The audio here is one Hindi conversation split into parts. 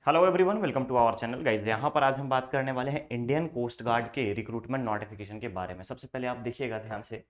Hello everyone, welcome to our channel guys. यहाँ पर आज हम बात करने वाले हैं इंडियन कोस्ट गार्ड के रिक्रूटमेंट नोटिफिकेशन के बारे में। सबसे पहले आप देखिएगा ध्यान से,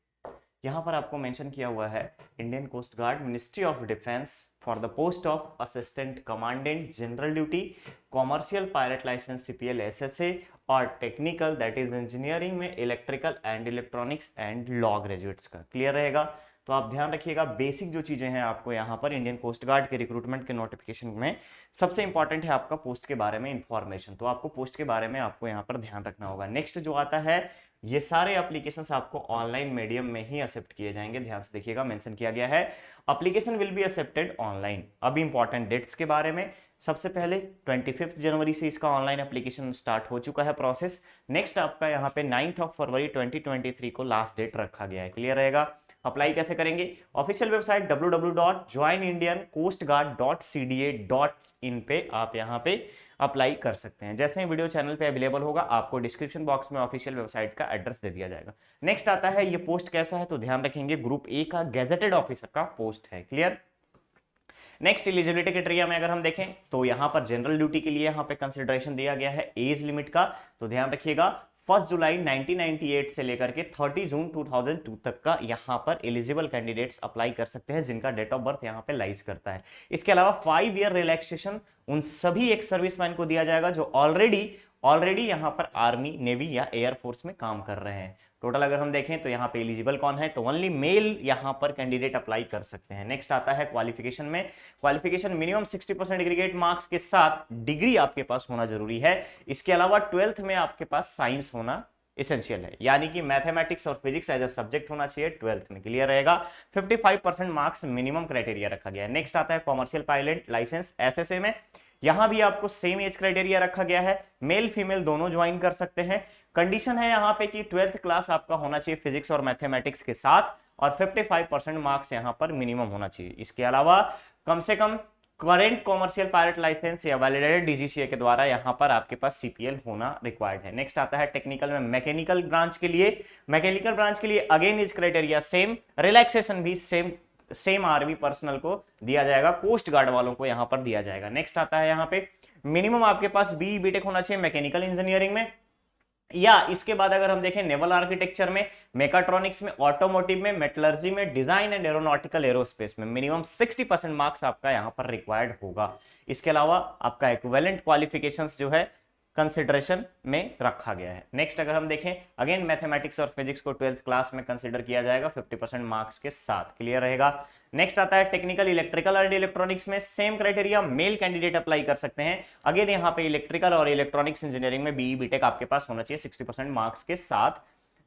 यहाँ पर आपको मेंशन किया हुआ है Indian coast guard ministry of defence for the post of assistant commandant general duty commercial pilot licence CPL SSA और टेक्निकल दैट इज इंजीनियरिंग में electrical and electronics and law graduates का। क्लियर रहेगा? तो आप ध्यान रखिएगा, बेसिक जो चीजें हैं आपको यहाँ पर इंडियन कोस्ट गार्ड के रिक्रूटमेंट के नोटिफिकेशन में सबसे इंपॉर्टेंट है आपका पोस्ट के बारे में इंफॉर्मेशन। तो आपको पोस्ट के बारे में आपको यहाँ पर ध्यान रखना होगा। नेक्स्ट जो आता है, ये सारे एप्लीकेशंस आपको ऑनलाइन मीडियम में ही एक्सेप्ट किए जाएंगे। ध्यान से देखिएगा, मेंशन किया गया है application will be accepted online. अब इंपॉर्टेंट डेट्स के बारे में, सबसे पहले 25 जनवरी से इसका ऑनलाइन एप्लीकेशन स्टार्ट हो चुका है प्रोसेस। नेक्स्ट आपका यहाँ पे 9 फरवरी 2023 को लास्ट डेट रखा गया है। क्लियर रहेगा? अप्लाई कैसे करेंगे? ऑफिशियल वेबसाइट www.joinindiancoastguard.cda.in पे आप यहाँ पे अप्लाई कर सकते हैं। जैसे ही वीडियो चैनल पे अवेलेबल होगा, आपको डिस्क्रिप्शन बॉक्स में ऑफिशियल वेबसाइट का एड्रेस दे दिया जाएगा। नेक्स्ट आता है, ये पोस्ट कैसा है तो ध्यान रखेंगे, ग्रुप ए का गैजेटेड ऑफिसर का पोस्ट है। क्लियर? नेक्स्ट एलिजिबिलिटी क्राइटेरिया में अगर हम देखें तो यहाँ पर जनरल ड्यूटी के लिए यहाँ पे कंसिडरेशन दिया गया है एज लिमिट का। तो ध्यान रखिएगा, 1 जुलाई 1998 से लेकर के 30 जून 2002 तक का यहाँ पर एलिजिबल कैंडिडेट्स अप्लाई कर सकते हैं जिनका डेट ऑफ बर्थ यहाँ पे लाइज करता है। इसके अलावा 5 ईयर रिलैक्सेशन उन सभी एक सर्विसमैन को दिया जाएगा जो ऑलरेडी यहाँ पर आर्मी, नेवी या एयरफोर्स में काम कर रहे हैं। टोटल अगर हम देखें तो यहाँ पे एलिजिबल कौन है, तो ओनली मेल यहाँ पर कैंडिडेट अप्लाई कर सकते हैं। नेक्स्ट आता है क्वालिफिकेशन में, क्वालिफिकेशन मिनिमम 60% एग्रीगेट मार्क्स के साथ डिग्री आपके पास होना जरूरी है। इसके अलावा 12th में आपके पास साइंस होना एसेंशियल है, यानी कि मैथमेटिक्स और फिजिक्स एज अ सब्जेक्ट होना चाहिए 12th में। क्लियर रहेगा? 55% मार्क्स मिनिमम क्राइटेरिया रखा गया है। नेक्स्ट आता है कॉमर्शियल पायलट लाइसेंस एसएसए में, यहां भी आपको सेम एज क्राइटेरिया रखा गया है, मेल फीमेल दोनों ज्वाइन कर सकते हैं। कंडीशन है यहाँ पे कि 12th क्लास आपका होना चाहिए फिजिक्स और मैथमेटिक्स के साथ और 55% मार्क्स यहाँ पर मिनिमम होना चाहिए। इसके अलावा कम से कम करेंट कॉमर्शियल पायलट लाइसेंस या वैलिडेटेड डीजीसीए के द्वारा यहाँ पर आपके पास सीपीएल होना रिक्वायर्ड है। नेक्स्ट आता है टेक्निकल में, मैकेनिकल ब्रांच के लिए again is criteria same, relaxation भी सेम आर्मी पर्सनल को दिया जाएगा, कोस्ट गार्ड वालों को यहां पर दिया जाएगा। नेक्स्ट आता है यहाँ पे मिनिमम आपके पास बी बीटेक होना चाहिए मैकेनिकल इंजीनियरिंग में, या इसके बाद अगर हम देखें नेवल आर्किटेक्चर में, मेकाट्रॉनिक्स में, ऑटोमोटिव में, मेटलर्जी में, डिजाइन एंड एरोनॉटिकल एरोस्पेस में मिनिमम 60% मार्क्स आपका यहां पर रिक्वायर्ड होगा। इसके अलावा आपका इक्विवेलेंट क्वालिफिकेशंस जो है कंसिडरेशन में रखा गया है। नेक्स्ट अगर हम देखें, अगेन मैथमेटिक्स और फिजिक्स को 12th क्लास में कंसिडर किया जाएगा 50% मार्क्स के साथ। क्लियर रहेगा? नेक्स्ट आता है टेक्निकल इलेक्ट्रिकल एंड इलेक्ट्रॉनिक्स में, same criteria, male candidate apply कर सकते हैं। अगेन यहाँ पे इलेक्ट्रिकल और इलेक्ट्रॉनिक्स इंजीनियरिंग में बीई बीटेक आपके पास होना चाहिए 60% मार्क्स के साथ।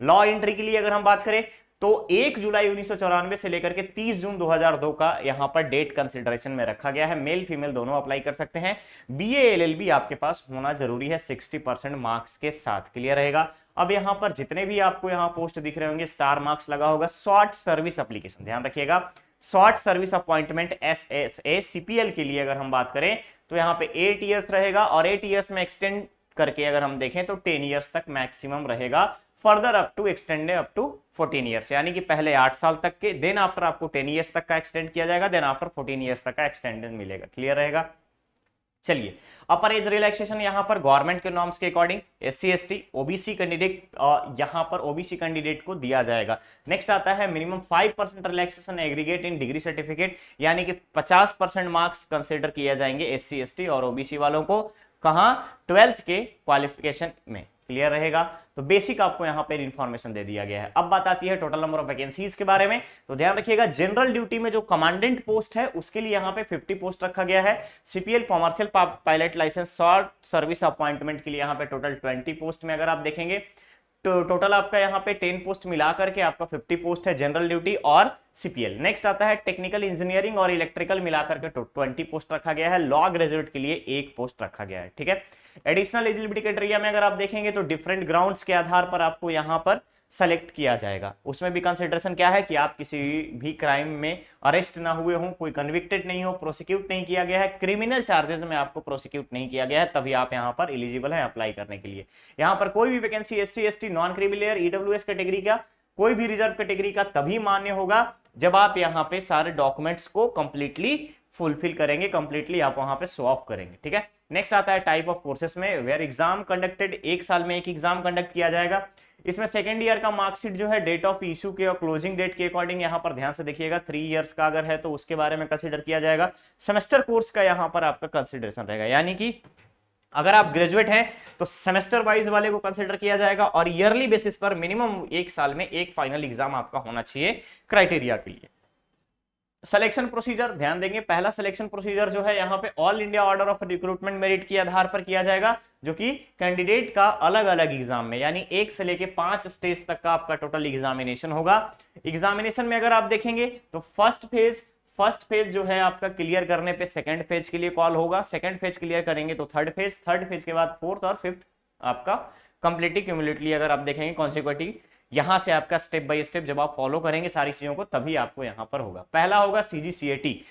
लॉ एंट्री के लिए अगर हम बात करें तो 1 जुलाई 1994 से लेकर के 30 जून 2002 का यहां पर डेट कंसिडरेशन में रखा गया है। मेल फीमेल दोनों अप्लाई कर सकते हैं। बीए एलएलबी आपके पास होना जरूरी है 60% मार्क्स के साथ। क्लियर रहेगा? अब यहां पर जितने भी आपको यहां पोस्ट दिख रहे होंगे स्टार मार्क्स लगा होगा, शॉर्ट सर्विस एप्लीकेशन, ध्यान रखिएगा, short service appointment SSA CPL के लिए अगर हम बात करें तो यहां पे 8 ईयर्स रहेगा और 8 ईयर्स में एक्सटेंड करके अगर हम देखें तो 10 ईयर्स तक मैक्सिमम रहेगा, further up to extend up to 14 years, यानी कि पहले 8 साल तक के, देन आफ्टर आपको 10 ईयर्स तक का एक्सटेंड किया जाएगा, देन आफ्टर 14 ईयर्स तक का एक्सटेंडेड मिलेगा। क्लियर रहेगा? चलिए, अपर एज रिलैक्सेशन यहां पर गवर्नमेंट के नॉर्म्स के according SC ST OBC candidate यहां पर ओबीसी कैंडिडेट को दिया जाएगा। नेक्स्ट आता है minimum 5% relaxation aggregate in degree certificate, यानी कि 50% मार्क्स कंसिडर किए जाएंगे एससी एसटी और ओबीसी वालों को, कहां? 12th के क्वालिफिकेशन में। क्लियर रहेगा? तो बेसिक आपको यहां पे इंफॉर्मेशन दे दिया गया है। अब बात आती है टोटल नंबर ऑफ वैकेंसीज के बारे में। तो ध्यान रखिएगा, जनरल ड्यूटी में जो कमांडेंट पोस्ट है उसके लिए यहां पे 50 पोस्ट रखा गया है। CPL commercial pilot licence short service appointment के लिए यहां पे टोटल 20 पोस्ट में अगर आप देखेंगे तो टोटल आपका यहाँ पे 10 पोस्ट मिला करके आपका 50 पोस्ट है जनरल ड्यूटी और सीपीएल। नेक्स्ट आता है टेक्निकल इंजीनियरिंग और इलेक्ट्रिकल मिला करके 20 पोस्ट रखा गया है। लॉ ग्रेजुएट के लिए 1 पोस्ट रखा गया है। ठीक है? एडिशनल एलिजिबिलिटी क्राइटेरिया में अगर आप देखेंगे तो डिफरेंट ग्राउंड्स के आधार पर आपको यहाँ पर सेलेक्ट किया जाएगा। उसमें भी कंसिडरेशन क्या है कि आप किसी भी क्राइम में अरेस्ट ना हुए हो, कोई कन्विक्टेड नहीं हो, प्रोसिक्यूट नहीं किया गया है, क्रिमिनल चार्जेस में आपको प्रोसिक्यूट नहीं किया गया है, तभी आप यहां पर एलिजिबल हैं अप्लाई करने के लिए। यहां पर कोई भी vacancy SC ST non criminal EWS category का, कोई भी रिजर्व कैटेगरी का तभी मान्य होगा जब आप यहां पे सारे डॉक्यूमेंट्स को कंप्लीटली फुलफिल करेंगे कंप्लीटली, आप वहां पे शो ऑफ करेंगे। ठीक है, नेक्स्ट आता है टाइप ऑफ कोर्सेस में, वेयर एग्जाम कंडक्टेड, एक साल में एक एग्जाम कंडक्ट किया जाएगा। इसमें सेकेंड ईयर का मार्कशीट जो है डेट ऑफ इशू के और क्लोजिंग डेट के अकॉर्डिंग यहाँ पर ध्यान से देखिएगा, 3 इयर्स का अगर है तो उसके बारे में कंसिडर किया जाएगा। सेमेस्टर कोर्स का यहाँ पर आपका कंसिडरेशन रहेगा, यानी कि अगर आप ग्रेजुएट हैं तो सेमेस्टर वाइज वाले को कंसिडर किया जाएगा, और ईयरली बेसिस पर मिनिमम एक साल में एक फाइनल एग्जाम आपका होना चाहिए क्राइटेरिया के लिए। सिलेक्शन प्रोसीजर ध्यान देंगे, पहला सिलेक्शन प्रोसीजर जो है यहाँ पे all India order of recruitment merit के आधार पर किया जाएगा, जो कि कैंडिडेट का अलग अलग एग्जाम में, यानी 1 से लेके 5 स्टेज तक का आपका टोटल एग्जामिनेशन होगा। एग्जामिनेशन में अगर आप देखेंगे तो फर्स्ट फेज जो है आपका क्लियर करने पे सेकंड फेज के लिए कॉल होगा, सेकंड फेज क्लियर करेंगे तो थर्ड फेज के बाद फोर्थ और फिफ्थ आपका कंप्लीटली क्यूमुलेटली अगर आप देखेंगे कॉन्सिक्यूटिव, यहां से आपका स्टेप बाय स्टेप जब आप फॉलो करेंगे सारी चीजों को तभी आपको यहां पर होगा। पहला होगा सीजीसीएटी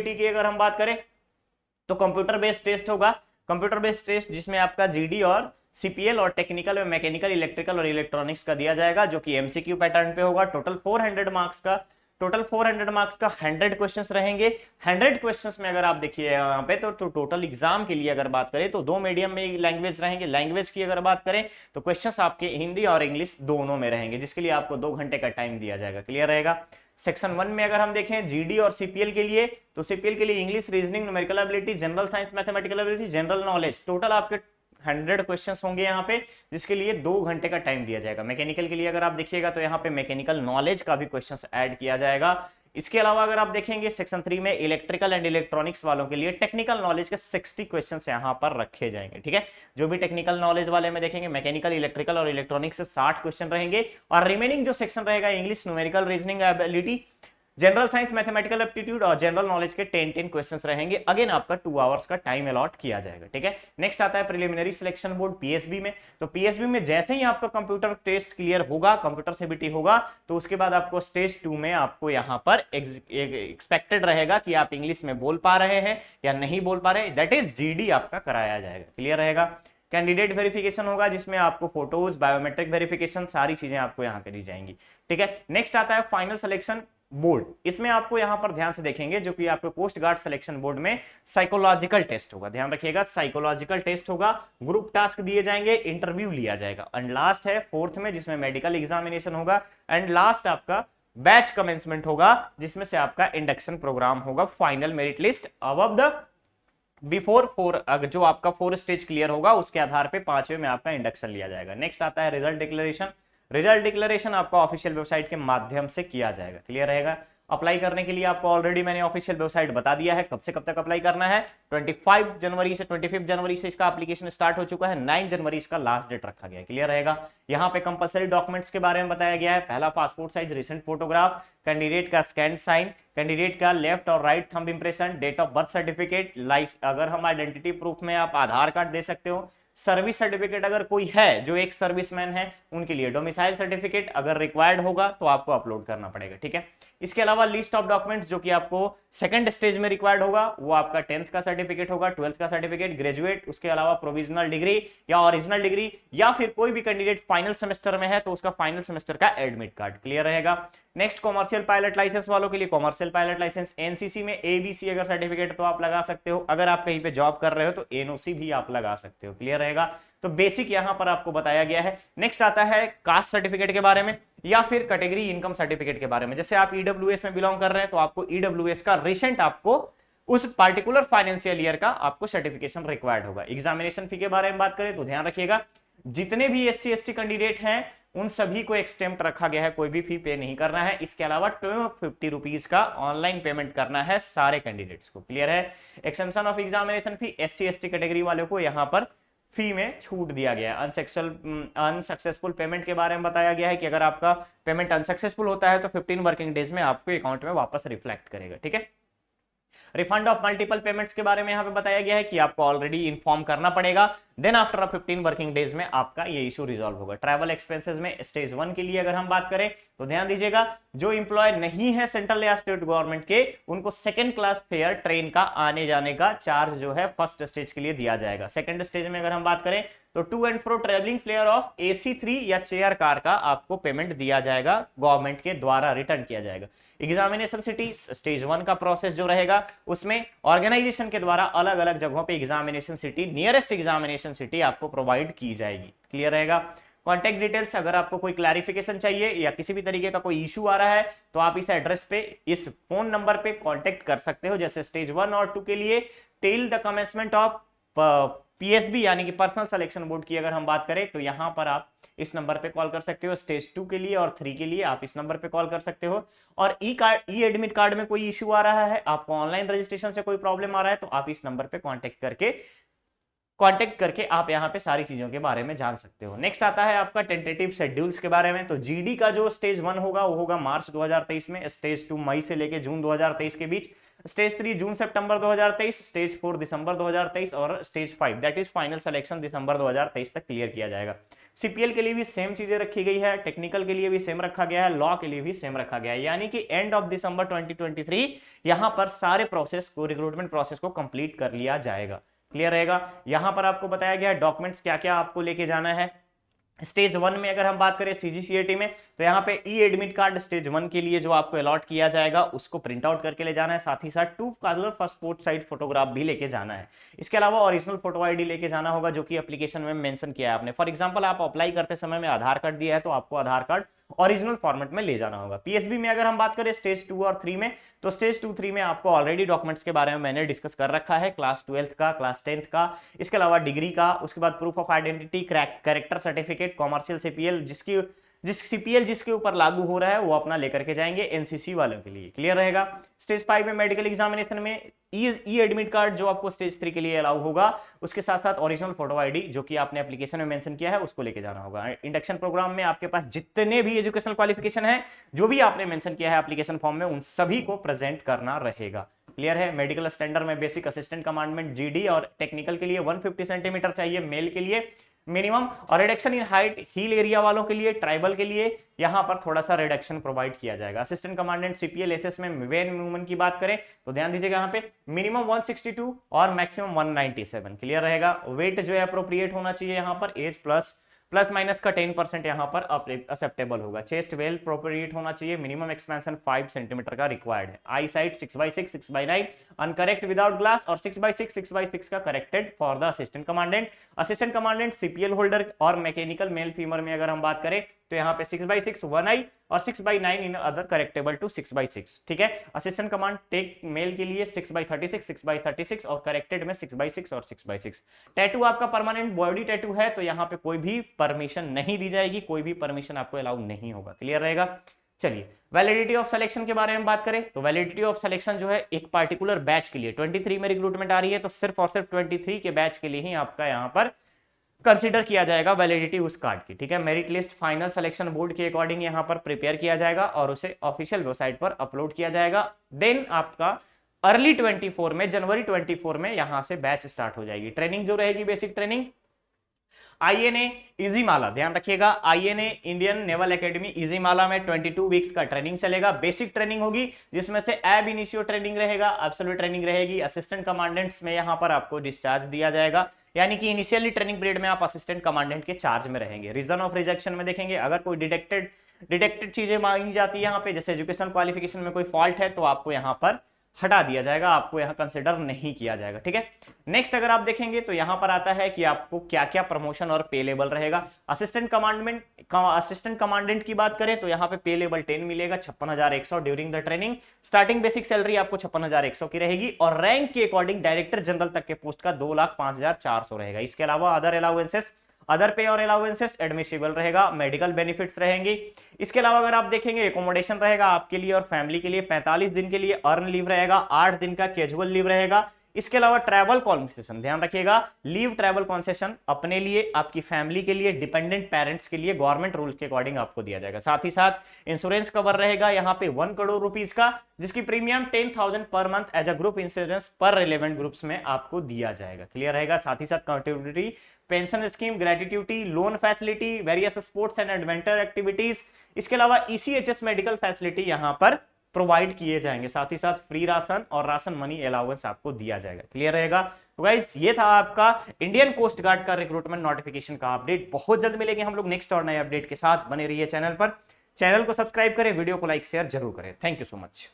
की अगर हम बात करें तो कंप्यूटर बेस्ड टेस्ट होगा, कंप्यूटर बेस्ड टेस्ट जिसमें आपका जीडी और सीपीएल और टेक्निकल में मैकेनिकल, इलेक्ट्रिकल और इलेक्ट्रॉनिक्स का दिया जाएगा, जो कि एमसीक्यू पैटर्न पे होगा। टोटल 400 मार्क्स का 100 क्वेश्चंस रहेंगे। 100 क्वेश्चंस में अगर आप देखिए यहाँ पे तो टोटल एग्जाम के लिए अगर बात करें तो 2 मीडियम में लैंग्वेज रहेंगे। लैंग्वेज की अगर बात करें तो क्वेश्चंस आपके हिंदी और इंग्लिश दोनों में रहेंगे, जिसके लिए आपको 2 घंटे का टाइम दिया जाएगा। क्लियर रहेगा। सेक्शन 1 में अगर हम देखें जीडी और सीपीएल के लिए, तो सीपीएल के लिए English, reasoning, numerical ability, general science, mathematical ability, general knowledge, total आपके 100 क्वेश्चंस होंगे यहाँ पे, जिसके लिए 2 घंटे का टाइम दिया जाएगा। मैकेनिकल के लिए अगर आप देखिएगा तो यहाँ पे मैकेनिकल नॉलेज का भी क्वेश्चंस ऐड किया जाएगा। इसके अलावा अगर आप देखेंगे सेक्शन 3 में इलेक्ट्रिकल एंड इलेक्ट्रॉनिक्स वालों के लिए टेक्निकल नॉलेज के 60 क्वेश्चंस यहाँ पर रखे जाएंगे। ठीक है, जो भी टेक्निकल नॉलेज वाले में देखेंगे मैकेनिकल, इलेक्ट्रिकल और इलेक्ट्रॉनिक्स से 60 क्वेश्चन रहेंगे, और रिमेनिंग जो सेक्शन रहेगा English, numerical, reasoning ability, general science, mathematical aptitude और जनरल नॉलेज के 10 क्वेश्चंस रहेंगे। अगेन आपका 2 आवर्स का टाइम अलॉट किया जाएगा। ठीक है, नेक्स्ट आता है प्रिलिमिनरी सिलेक्शन बोर्ड पीएसबी में। तो पीएसबी में जैसे ही आपका कंप्यूटर टेस्ट क्लियर होगा, कंप्यूटर सीबीटी होगा, तो उसके बाद आपको स्टेज 2 में आपको यहाँ पर एक्सपेक्टेड रहेगा कि आप इंग्लिश में बोल पा रहे हैं या नहीं बोल पा रहे, दैट इज जीडी आपका कराया जाएगा। क्लियर रहेगा। कैंडिडेट वेरिफिकेशन होगा जिसमें आपको फोटोज, बायोमेट्रिक वेरिफिकेशन, सारी चीजें आपको यहाँ करी जाएंगी। ठीक है, नेक्स्ट आता है फाइनल सिलेक्शन बोर्ड। इसमें आपको यहां पर ध्यान से देखेंगे जो कि आपको पोस्ट गार्ड सिलेक्शन बोर्ड में साइकोलॉजिकल टेस्ट होगा, ध्यान रखिएगा साइकोलॉजिकल टेस्ट होगा, ग्रुप टास्क दिए जाएंगे, इंटरव्यू लिया जाएगा, एंड लास्ट है 4th में जिसमें मेडिकल एग्जामिनेशन होगा, एंड लास्ट आपका बैच कमेंसमेंट होगा जिसमें से आपका इंडक्शन प्रोग्राम होगा। Final merit list above the before 4 जो आपका 4 स्टेज क्लियर होगा उसके आधार पे 5वें में आपका इंडक्शन लिया जाएगा। नेक्स्ट आता है रिजल्ट डिक्लेरेशन। रिजल्ट डिक्लेरेशन आपका ऑफिशियल वेबसाइट के माध्यम से किया जाएगा। क्लियर रहेगा। अप्लाई करने के लिए आपको ऑलरेडी मैंने ऑफिशियल वेबसाइट बता दिया है कब से कब तक अप्लाई करना है। 25 जनवरी से 25 जनवरी से इसका एप्लीकेशन स्टार्ट हो चुका है, 9 जनवरी इसका लास्ट डेट रखा गया है। क्लियर रहेगा। यहाँ पे कंपलसरी डॉक्यूमेंट्स के बारे में बताया गया है। पहला passport size recent photograph, candidate का स्कैन साइन, कैंडिडेट का लेफ्ट और right thumb impression, date of birth certificate, life अगर हम आइडेंटिटी प्रूफ में आप आधार कार्ड दे सकते हो, सर्विस सर्टिफिकेट अगर कोई है जो एक सर्विसमैन है उनके लिए डोमिसाइल सर्टिफिकेट अगर रिक्वायर्ड होगा तो आपको अपलोड करना पड़ेगा। ठीक है, इसके अलावा लिस्ट ऑफ डॉक्यूमेंट्स जो कि आपको सेकंड स्टेज में रिक्वायर्ड होगा वो आपका 10th का सर्टिफिकेट होगा, 12th का सर्टिफिकेट, ग्रेजुएट, उसके अलावा प्रोविजनल डिग्री या ओरिजिनल डिग्री, या फिर कोई भी कैंडिडेट फाइनल सेमेस्टर में है तो उसका फाइनल सेमेस्टर का एडमिट कार्ड। क्लियर रहेगा। नेक्स्ट कॉमर्शियल पायलट लाइसेंस वालों के लिए कॉमर्शियल पायलट लाइसेंस, एनसीसी में एबीसी अगर सर्टिफिकेट तो आप लगा सकते हो, अगर आप कहीं पे जॉब कर रहे हो तो एनओसी भी आप लगा सकते हो। क्लियर रहेगा। तो बेसिक यहां पर आपको बताया गया है। नेक्स्ट आता है कास्ट सर्टिफिकेट के बारे में या फिर कैटेगरी इनकम सर्टिफिकेट के बारे में। जैसे आप ईडब्ल्यूएस में बिलोंग कर रहे हैं तो आपको ईडब्ल्यूएस का रिसेंट आपको उस पार्टिकुलर फाइनेंशियल ईयर का आपको सर्टिफिकेशन रिक्वायर्ड होगा। एग्जामिनेशन फी के बारे में बात करें तो ध्यान रखिएगा जितने भी एससी एसटी कैंडिडेट हैं उन सभी को एक्सटेम्प्ट रखा गया है, कोई भी फी पे नहीं करना है। इसके अलावा 250 रुपीज का ऑनलाइन पेमेंट करना है सारे कैंडिडेट्स को। क्लियर है। Extension of examination fee SC ST category वालों को यहां पर फी में छूट दिया गया है। अनसक्सेसफुल पेमेंट के बारे में बताया गया है कि अगर आपका पेमेंट अनसक्सेसफुल होता है तो 15 वर्किंग डेज में आपके अकाउंट में वापस रिफ्लेक्ट करेगा। ठीक है। रिफंड ऑफ मल्टीपल पेमेंट्स के बारे में यहां पे बताया गया है कि आपको ऑलरेडी इन्फॉर्म करना पड़ेगा देन आफ्टर 15 वर्किंग डेज में आपका ये इशू रिजॉल्व होगा। ट्रैवल एक्सपेंसेस में स्टेज 1 के लिए अगर हम बात करें तो ध्यान दीजिएगा, जो इंप्लॉय नहीं है सेंट्रल या स्टेट गवर्नमेंट के, उनको सेकंड क्लास फेयर ट्रेन का आने जाने का चार्ज जो है फर्स्ट स्टेज के लिए दिया जाएगा। सेकंड स्टेज में अगर हम बात करें तो to and fro travelling fare of AC3 या चेयर कार का आपको पेमेंट दिया जाएगा, गवर्नमेंट के द्वारा रिटर्न किया जाएगा। एग्जामिनेशन सिटी स्टेज 1 का प्रोसेस जो रहेगा उसमें ऑर्गेनाइजेशन के द्वारा अलग अलग जगहों पे examination city, nearest examination city आपको प्रोवाइड की जाएगी। क्लियर रहेगा। कॉन्टैक्ट डिटेल्स, अगर आपको कोई क्लैरिफिकेशन चाहिए या किसी भी तरीके का कोई इशू आ रहा है तो आप इस एड्रेस पे, इस फोन नंबर पे कांटेक्ट कर सकते हो। जैसे स्टेज 1 और 2 के लिए till the commencement of PSB यानी कि पर्सनल सिलेक्शन बोर्ड की अगर हम बात करें तो यहां पर आप इस नंबर पे कॉल कर सकते हो। स्टेज 2 के लिए और 3 के लिए आप इस नंबर पे कॉल कर सकते हो। और ई एडमिट कार्ड में कोई इशू आ रहा है, आपको ऑनलाइन रजिस्ट्रेशन से कोई प्रॉब्लम आ रहा है, तो आप इस नंबर पे कांटेक्ट करके आप यहाँ पे सारी चीजों के बारे में जान सकते हो। नेक्स्ट आता है आपका टेंटेटिव शेड्यूल्स के बारे में। तो GD का जो स्टेज 1 होगा वो होगा मार्च 2023 में, स्टेज 2 मई से लेके जून 2023 के बीच, स्टेज 3 जून सितंबर 2023, स्टेज 4 दिसंबर 2023 और stage 5 that is final selection दिसंबर 2023 तक क्लियर किया जाएगा। CPL के लिए भी सेम चीजें रखी गई है, टेक्निकल के लिए भी सेम रखा गया है, लॉ के लिए भी सेम रखा गया है, यानी कि एंड ऑफ दिसंबर 2023 यहां पर सारे प्रोसेस को, रिक्रूटमेंट प्रोसेस को कंप्लीट कर लिया जाएगा। क्लियर रहेगा। यहां पर आपको बताया गया है डॉक्यूमेंट्स क्या क्या आपको लेके जाना है। स्टेज 1 में अगर हम बात करें CGCAT में तो यहाँ पे ई एडमिट कार्ड स्टेज 1 के लिए जो आपको अलॉट किया जाएगा उसको प्रिंट आउट करके ले जाना है, साथ ही साथ 2 कलर पासपोर्ट साइज फोटोग्राफ भी लेके जाना है। इसके अलावा ओरिजिनल फोटो आईडी लेके जाना होगा जो कि एप्लीकेशन में मेंशन किया है आपने। फॉर एग्जांपल आप अप्लाई करते समय में आधार कार्ड दिया है तो आपको आधार कार्ड ओरिजिनल फॉर्मेट में ले जाना होगा। PSB में अगर हम बात करें स्टेज 2 और 3 में तो स्टेज 2 3 में आपको ऑलरेडी डॉक्यूमेंट्स के बारे में मैंने डिस्कस कर रखा है, क्लास 12th का, क्लास 10th का, इसके अलावा डिग्री का, उसके बाद proof of identity, character certificate, commercial CPL जिस CPL जिसके ऊपर लागू हो रहा है वो अपना लेकर के जाएंगे NCC वालों के लिए। क्लियर रहेगा। स्टेज 5 में मेडिकल एग्जामिनेशन में ई एडमिट कार्ड जो आपको स्टेज 3 के लिए अलाउ होगा, उसके साथ साथ ओरिजिनल फोटो आईडी जो कि आपने एप्लीकेशन में मेंशन किया है उसको लेके जाना होगा। इंडक्शन प्रोग्राम में आपके पास जितने भी एजुकेशनल क्वालिफिकेशन है जो भी आपने मेंशन किया है एप्लीकेशन फॉर्म में उन सभी को प्रेजेंट करना रहेगा। क्लियर है। मेडिकल स्टैंडर्ड में बेसिक असिस्टेंट कमांडमेंट GD और टेक्निकल के लिए 150 सेंटीमीटर चाहिए मेल के लिए मिनिमम, और reduction in height hill area वालों के लिए, ट्राइबल के लिए यहां पर थोड़ा सा रिडक्शन प्रोवाइड किया जाएगा। असिस्टेंट कमांडेंट CPL SS में वेन मूवमेंट की बात करें तो ध्यान दीजिएगा यहाँ पे मिनिमम 162 और मैक्सिमम 197। क्लियर रहेगा। वेट जो है अप्रोप्रिएट होना चाहिए, यहाँ पर एज प्लस माइनस का 10% यहाँ पर एक्सेप्टेबल होगा। चेस्ट वेल प्रोपोरिएट होना चाहिए, मिनिमम एक्सपेंशन 5 सेंटीमीटर का रिक्वायर्ड है। आई साइट 6/6 6/9 अनकरेक्ट विदाउट ग्लास और 6/6 6/6 का corrected for the assistant commandant. Assistant commandant CPL holder और मैकेनिकल मेल फीमर में अगर हम बात करें तो यहाँ पे 6/6 1 आई और 6/9 इन अदर करेक्टेबल टू 6/6। ठीक है। असिस्टेंट कमांड टेक मेल के लिए 6/36 6/36 और करेक्टेड में 6/6 और 6/6। टैटू आपका परमानेंट बॉडी टैटू है तो यहाँ पे कोई भी परमिशन नहीं दी जाएगी, कोई भी परमिशन आपको अलाउ नहीं होगा। क्लियर रहेगा। चलिए वैलिडिटी ऑफ सिलेक्शन के बारे में बात करें तो वैलिडिटी ऑफ सिलेक्शन जो है एक पार्टिकुलर बैच के लिए, 23 में रिक्रूटमेंट आ रही है तो सिर्फ और सिर्फ 23 के बैच के लिए ही आपका यहाँ पर कंसीडर किया जाएगा वैलिडिटी उस कार्ड की। ठीक है। Merit list final selection board के अकॉर्डिंग यहाँ पर प्रिपेयर किया जाएगा और उसे ऑफिशियल वेबसाइट पर अपलोड किया जाएगा। देन आपका अर्ली 24 में, जनवरी 24 में यहां से बैच स्टार्ट हो जाएगी। ट्रेनिंग जो रहेगी बेसिक ट्रेनिंग INA इजीमाला, ध्यान रखिएगा, INA इंडियन नेवल एकेडमी इजीमाला में 22 वीक्स का ट्रेनिंग चलेगा। बेसिक ट्रेनिंग होगी जिसमें से एब इनिशियो ट्रेनिंग रहेगा, एब्सोल्यूट ट्रेनिंग रहेगी। असिस्टेंट कमांडेंट्स में यहां पर आपको डिस्चार्ज दिया जाएगा, यानी कि इनिशियली ट्रेनिंग पीरियड में आप असिस्टेंट कमांडेंट के चार्ज में रहेंगे। रीजन ऑफ रिजेक्शन में देखेंगे, अगर कोई डिटेक्टेड चीजें मांगी जाती है यहाँ पे, जैसे एजुकेशन क्वालिफिकेशन में कोई फॉल्ट है तो आपको यहाँ पर हटा दिया जाएगा, आपको यहाँ कंसिडर नहीं किया जाएगा। ठीक है। नेक्स्ट अगर आप देखेंगे तो यहाँ पर आता है कि आपको क्या क्या प्रमोशन और पे लेवल रहेगा। असिस्टेंट कमांडेंट की बात करें तो यहाँ पे पे लेवल 10 मिलेगा, 56,100 during the training. Starting basic salary आपको 56,100 की रहेगी और रैंक के अकॉर्डिंग डायरेक्टर जनरल तक के पोस्ट का 2,05,400 रहेगा। इसके अलावा अदर अलाउंसेस, अदर पे और अलाउंसेस एडमिसिबल रहेगा, मेडिकल बेनिफिट्स रहेंगे। इसके अलावा अगर आप देखेंगे एकोमोडेशन रहेगा आपके लिए और फैमिली के लिए, 45 दिन के लिए अर्न लीव रहेगा, 8 दिन का कैजुअल लीव रहेगा, इसके अलावा ट्रैवल कॉन्सेशन, ध्यान रखिएगा, लीव ट्रैवल कॉन्सेशन अपने लिए, आपकी फैमिली के लिए, डिपेंडेंट पेरेंट्स के लिए गवर्नमेंट रूल के अकॉर्डिंग आपको दिया जाएगा। साथ ही साथ इंश्योरेंस कवर रहेगा यहाँ पे 1 करोड़ रुपीस का, जिसकी premium 10,000 per month as a group insurance पर रिलेवेंट ग्रुप्स में आपको दिया जाएगा। क्लियर रहेगा। साथ ही साथ contributory pension scheme, gratuity, loan facility, various sports and adventure activities, इसके अलावा ईसीएचएस मेडिकल फैसिलिटी यहां पर प्रोवाइड किए जाएंगे। साथ ही साथ फ्री राशन और राशन मनी अलाउंस आपको दिया जाएगा। क्लियर रहेगा। तो गाइस ये था आपका इंडियन कोस्ट गार्ड का रिक्रूटमेंट नोटिफिकेशन का अपडेट। बहुत जल्द मिलेंगे हम लोग नेक्स्ट और नए अपडेट के साथ। बने रहिए चैनल पर, चैनल को सब्सक्राइब करें, वीडियो को लाइक शेयर जरूर करें। Thank you so much.